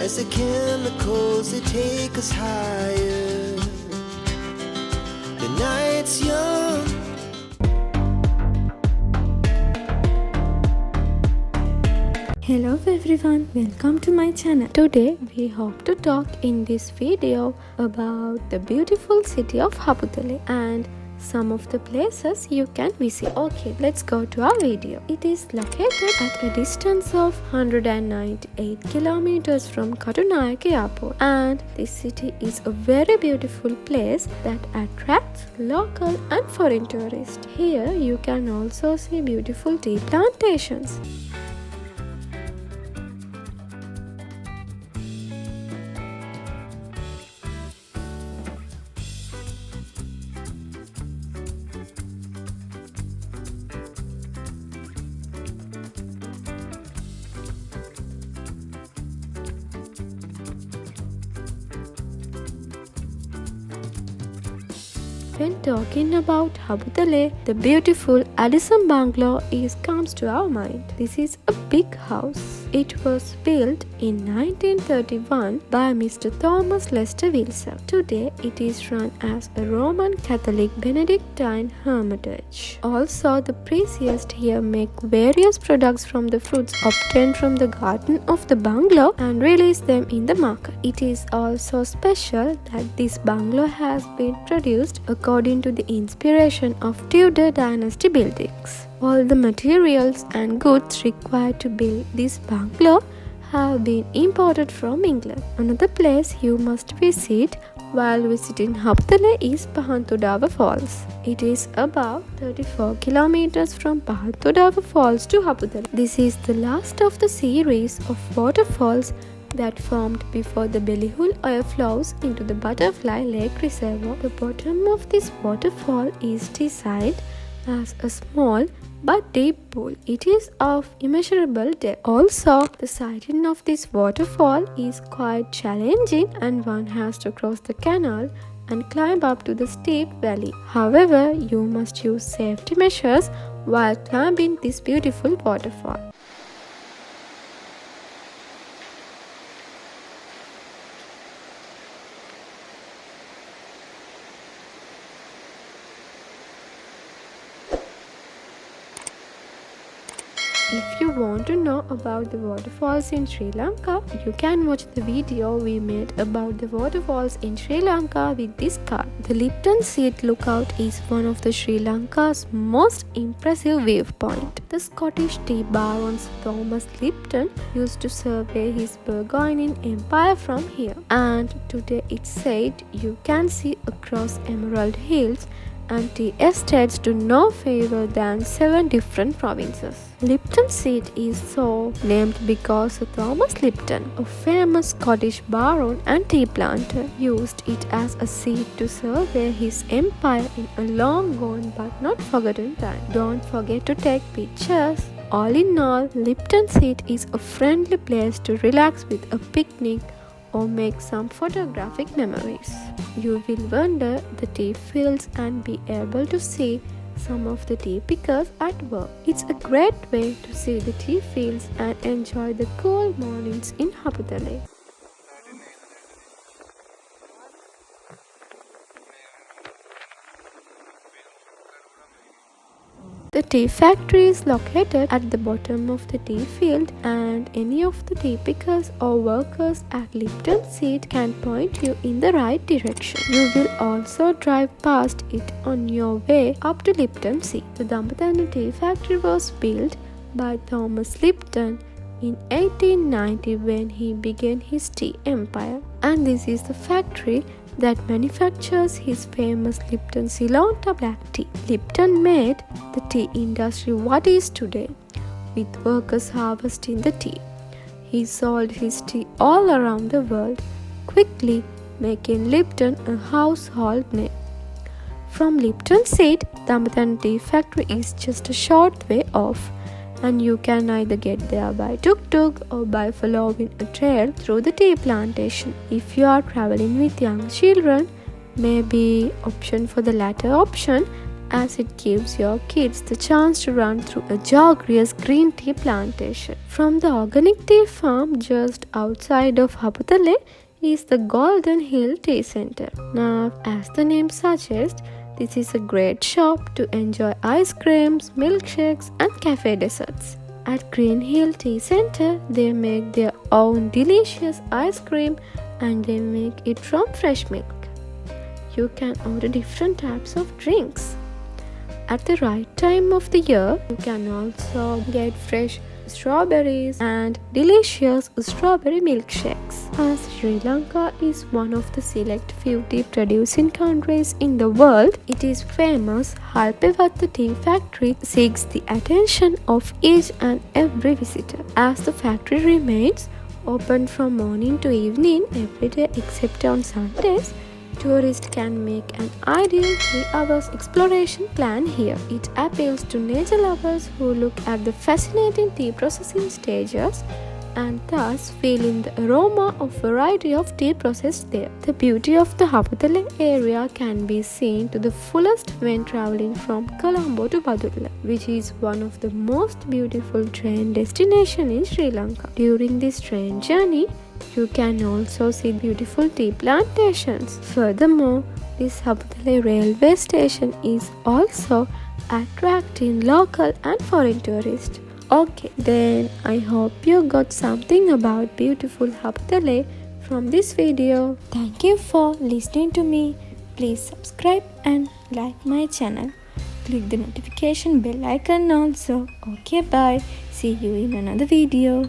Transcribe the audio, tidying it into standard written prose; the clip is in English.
as the chemicals they take us higher. The night's young. Hello everyone, welcome to my channel. Today we hope to talk in this video about the beautiful city of Haputale and some of the places you can visit. Okay, let's go to our video. It is located at a distance of 198 kilometers from Katunayake Airport, and this city is a very beautiful place that attracts local and foreign tourists. Here you can also see beautiful tea plantations. When talking about Haputale, the beautiful Adisham Bungalow comes to our mind. This is a big house. It was built in 1931 by Mr. Thomas Lester. Today, it is run as a Roman Catholic Benedictine hermitage. Also, the priests here make various products from the fruits obtained from the garden of the bungalow and release them in the market. It is also special that this bungalow has been produced according to the inspiration of Tudor dynasty buildings. All the materials and goods required to build this bungalow have been imported from England. Another place you must visit while visiting Haputale is Pahanthudawa Falls. It is about 34 kilometers from Pahanthudawa Falls to Haputale. This is the last of the series of waterfalls that formed before the Bellyhul oil flows into the Butterfly Lake Reservoir. The bottom of this waterfall is designed as a small but deep pool. It is of immeasurable depth. Also, the sighting of this waterfall is quite challenging and one has to cross the canal and climb up to the steep valley. However, you must use safety measures while climbing this beautiful waterfall. If you want to know about the waterfalls in Sri Lanka, you can watch the video we made about the waterfalls in Sri Lanka with this card. The Lipton Seat lookout is one of the Sri Lanka's most impressive viewpoint. The Scottish tea baron Thomas Lipton used to survey his burgoyning empire from here, and today it's said you can see across Emerald Hills and tea estates to no fewer than 7 different provinces. Lipton Seat is so named because Thomas Lipton, a famous Scottish baron and tea planter, used it as a seat to survey his empire in a long gone but not forgotten time. Don't forget to take pictures. All in all, Lipton Seat is a friendly place to relax with a picnic or make some photographic memories. You will wander the tea fields and be able to see some of the tea pickers at work. It's a great way to see the tea fields and enjoy the cool mornings in Haputale. The tea factory is located at the bottom of the tea field, and any of the tea pickers or workers at Lipton Seat can point you in the right direction. You will also drive past it on your way up to Lipton Seat. The Dambatenne Tea Factory was built by Thomas Lipton in 1890 when he began his tea empire, and this is the factory that manufactures his famous Lipton Ceylon black tea. Lipton made the tea industry what is today, with workers harvesting the tea. He sold his tea all around the world, quickly making Lipton a household name. From Lipton Seat, Dambatenne Tea Factory is just a short way off, and you can either get there by tuk-tuk or by following a trail through the tea plantation. If you are traveling with young children, maybe option for the latter option, as it gives your kids the chance to run through a gorgeous green tea plantation. From the organic tea farm just outside of Haputale is the Golden Hill Tea Center. Now, as the name suggests, this is a great shop to enjoy ice creams, milkshakes and cafe desserts. At Green Hill Tea Center, they make their own delicious ice cream and they make it from fresh milk. You can order different types of drinks. At the right time of the year, you can also get fresh strawberries and delicious strawberry milkshakes. As Sri Lanka is one of the select few tea producing countries in the world, it is famous Halpewatte Tea Factory seeks the attention of each and every visitor, as the factory remains open from morning to evening every day except on Sundays. Tourists can make an ideal 3 hours exploration plan here. It appeals to nature lovers who look at the fascinating tea processing stages and thus feel in the aroma of variety of tea processed there. The beauty of the Haputale area can be seen to the fullest when traveling from Colombo-Badulla, which is one of the most beautiful train destinations in Sri Lanka. During this train journey, you can also see beautiful tea plantations. Furthermore, this Haputale railway station is also attracting local and foreign tourists. Okay, then I hope you got something about beautiful Haputale from this video. Thank you for listening to me. Please subscribe and like my channel. Click the notification bell icon also. Okay, bye. See you in another video.